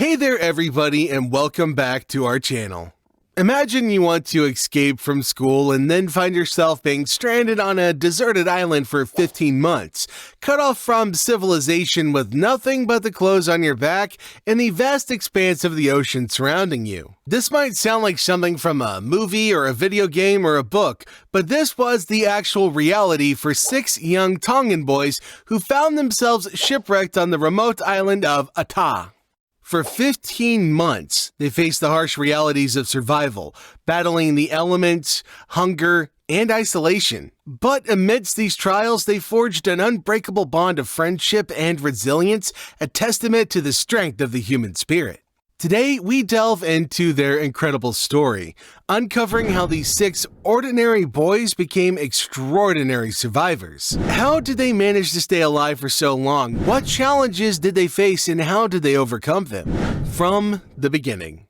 Hey there everybody and welcome back to our channel. Imagine you want to escape from school and then find yourself being stranded on a deserted island for 15 months, cut off from civilization with nothing but the clothes on your back and the vast expanse of the ocean surrounding you. This might sound like something from a movie or a video game or a book, but this was the actual reality for 6 young Tongan boys who found themselves shipwrecked on the remote island of Ata. For 15 months, they faced the harsh realities of survival, battling the elements, hunger, and isolation. But amidst these trials, they forged an unbreakable bond of friendship and resilience, a testament to the strength of the human spirit. Today, we delve into their incredible story, uncovering how these 6 ordinary boys became extraordinary survivors. How did they manage to stay alive for so long? What challenges did they face and how did they overcome them? From the beginning.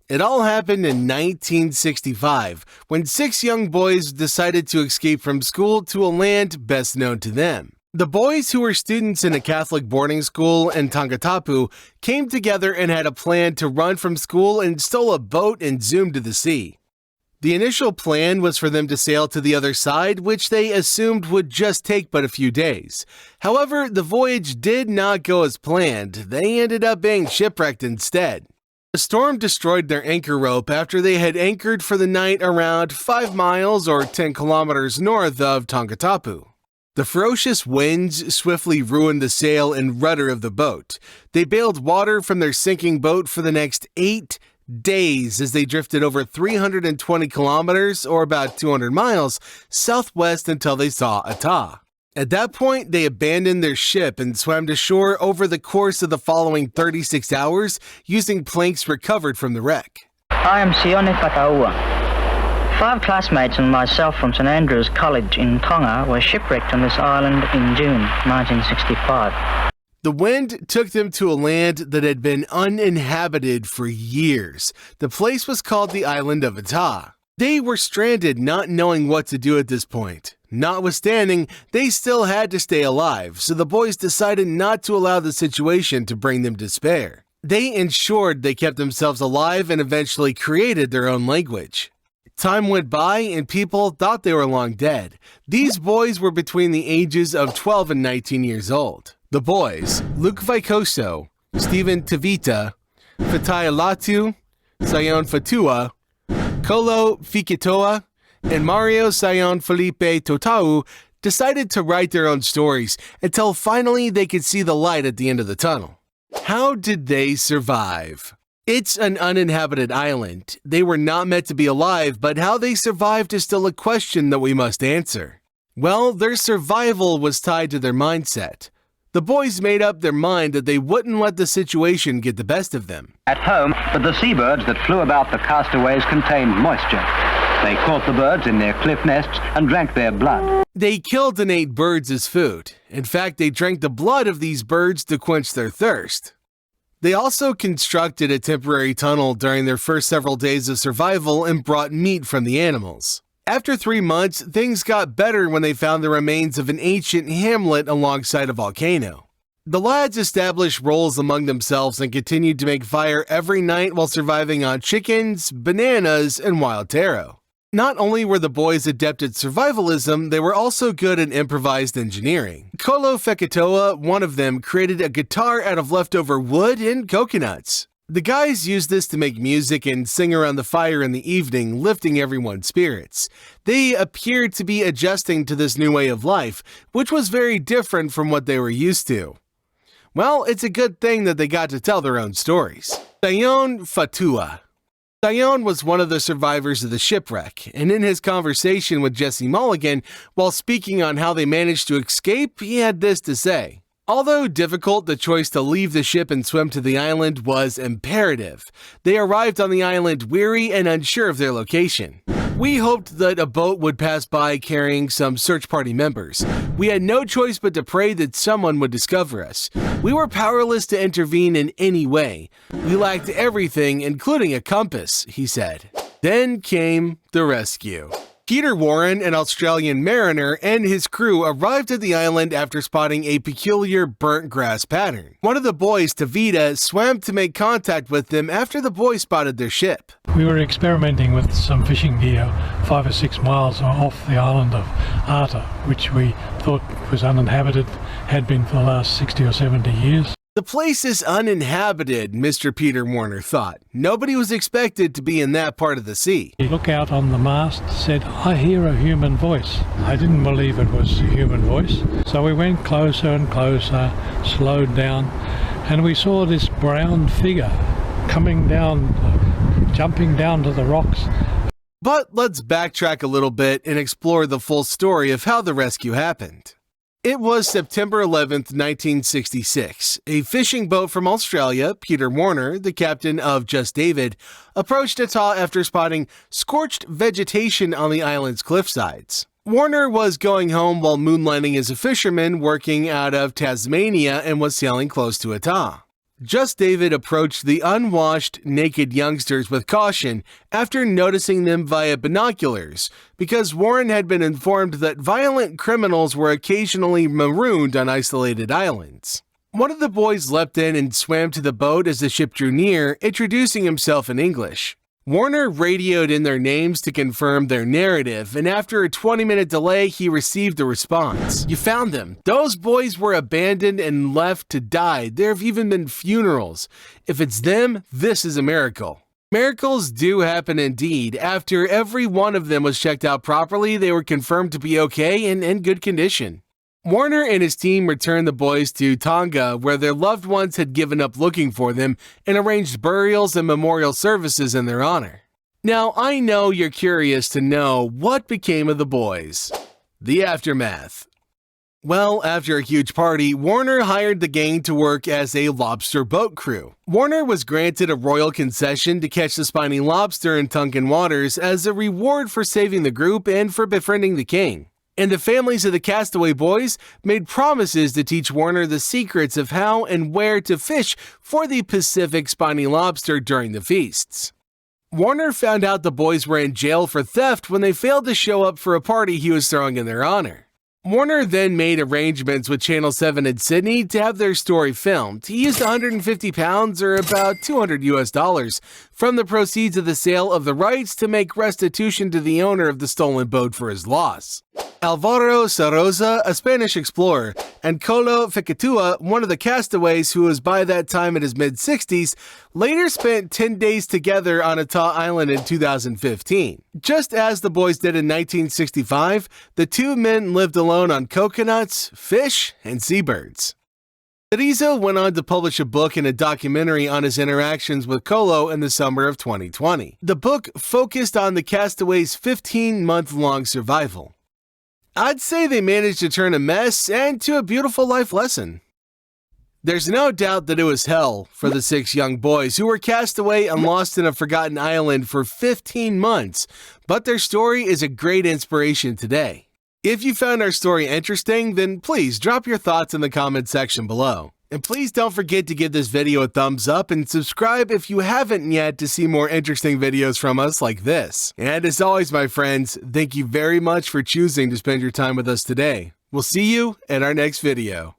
It all happened in 1965, when 6 young boys decided to escape from school to a land best known to them. The boys, who were students in a Catholic boarding school in Tongan came together and had a plan to run from school and stole a boat and zoom to the sea. The initial plan was for them to sail to the other side, which they assumed would just take but a few days. However, the voyage did not go as planned. They ended up being shipwrecked instead. A storm destroyed their anchor rope after they had anchored for the night around 5 miles or 10 kilometers north of Tongan. The ferocious winds swiftly ruined the sail and rudder of the boat. They bailed water from their sinking boat for the next 8 days as they drifted over 320 kilometers, or about 200 miles, southwest until they saw Ata. At that point, they abandoned their ship and swam to shore over the course of the following 36 hours using planks recovered from the wreck. I am Sione Kataua. 5 classmates and myself from St Andrews College in Tonga were shipwrecked on this island in June 1965. The wind took them to a land that had been uninhabited for years. The place was called the island of Ata. They were stranded, not knowing what to do at this point. Notwithstanding, they still had to stay alive, so the boys decided not to allow the situation to bring them despair. They ensured they kept themselves alive and eventually created their own language. Time went by and people thought they were long dead. These boys were between the ages of 12 and 19 years old. The boys, Luke Vaikoso, Stephen Tavita, Fatai Latu, Sion Fatua, Kolo Fikitoa, and Mario Sion Felipe Totau decided to write their own stories until finally they could see the light at the end of the tunnel. How did they survive? It's an uninhabited island. They were not meant to be alive, but how they survived is still a question that we must answer. Well, their survival was tied to their mindset. The boys made up their mind that they wouldn't let the situation get the best of them. At home, but the seabirds that flew about the castaways contained moisture. They caught the birds in their cliff nests and drank their blood. They killed and ate birds as food. In fact, they drank the blood of these birds to quench their thirst. They also constructed a temporary tunnel during their first several days of survival and brought meat from the animals. After 3 months, things got better when they found the remains of an ancient hamlet alongside a volcano. The lads established roles among themselves and continued to make fire every night while surviving on chickens, bananas, and wild taro. Not only were the boys adept at survivalism, they were also good at improvised engineering. Kolo Fekitoa, one of them, created a guitar out of leftover wood and coconuts. The guys used this to make music and sing around the fire in the evening, lifting everyone's spirits. They appeared to be adjusting to this new way of life, which was very different from what they were used to. Well, it's a good thing that they got to tell their own stories. Sion Fatua. Sion was one of the survivors of the shipwreck, and in his conversation with Jesse Mulligan, while speaking on how they managed to escape, he had this to say. Although difficult, the choice to leave the ship and swim to the island was imperative. They arrived on the island weary and unsure of their location. We hoped that a boat would pass by carrying some search party members. We had no choice but to pray that someone would discover us. We were powerless to intervene in any way. We lacked everything, including a compass, he said. Then came the rescue. Peter Warren, an Australian mariner, and his crew arrived at the island after spotting a peculiar burnt grass pattern. One of the boys, Tavita, swam to make contact with them after the boys spotted their ship. We were experimenting with some fishing gear 5 or 6 miles off the island of Arta, which we thought was uninhabited, had been for the last 60 or 70 years. The place is uninhabited, Mr. Peter Warner thought. Nobody was expected to be in that part of the sea. He looked out on the mast, said, "I hear a human voice." I didn't believe it was a human voice, so we went closer and closer, slowed down, and we saw this brown figure coming down, jumping down to the rocks. But let's backtrack a little bit and explore the full story of how the rescue happened. It was September 11th, 1966. A fishing boat from Australia, Peter Warner, the captain of Just David, approached Ata after spotting scorched vegetation on the island's cliffsides. Warner was going home while moonlighting as a fisherman working out of Tasmania and was sailing close to Ata. Just David approached the unwashed, naked youngsters with caution after noticing them via binoculars, because Warren had been informed that violent criminals were occasionally marooned on isolated islands. One of the boys leapt in and swam to the boat as the ship drew near, introducing himself in English. Warner radioed in their names to confirm their narrative, and after a 20-minute delay, he received a response. "You found them. Those boys were abandoned and left to die. There have even been funerals. If it's them, this is a miracle." Miracles do happen indeed. After every one of them was checked out properly, they were confirmed to be okay and in good condition. Warner and his team returned the boys to Tonga, where their loved ones had given up looking for them, and arranged burials and memorial services in their honor. Now, I know you're curious to know what became of the boys. The aftermath. Well, after a huge party, Warner hired the gang to work as a lobster boat crew. Warner was granted a royal concession to catch the spiny lobster in Tongan waters as a reward for saving the group and for befriending the king. And the families of the Castaway boys made promises to teach Warner the secrets of how and where to fish for the Pacific spiny lobster during the feasts. Warner found out the boys were in jail for theft when they failed to show up for a party he was throwing in their honor. Warner then made arrangements with Channel 7 in Sydney to have their story filmed. He used £150, or about $200 from the proceeds of the sale of the rights to make restitution to the owner of the stolen boat for his loss. Alvaro Sarosa, a Spanish explorer, and Colo Fecatua, one of the castaways who was by that time in his mid-60s, later spent 10 days together on Ata Island in 2015. Just as the boys did in 1965, the two men lived alone on coconuts, fish, and seabirds. Rizzo went on to publish a book and a documentary on his interactions with Colo in the summer of 2020. The book focused on the castaways' 15-month-long survival. I'd say they managed to turn a mess into a beautiful life lesson. There's no doubt that it was hell for the 6 young boys who were cast away and lost in a forgotten island for 15 months, but their story is a great inspiration today. If you found our story interesting, then please drop your thoughts in the comment section below. And please don't forget to give this video a thumbs up and subscribe if you haven't yet to see more interesting videos from us like this. And as always, my friends, thank you very much for choosing to spend your time with us today. We'll see you in our next video.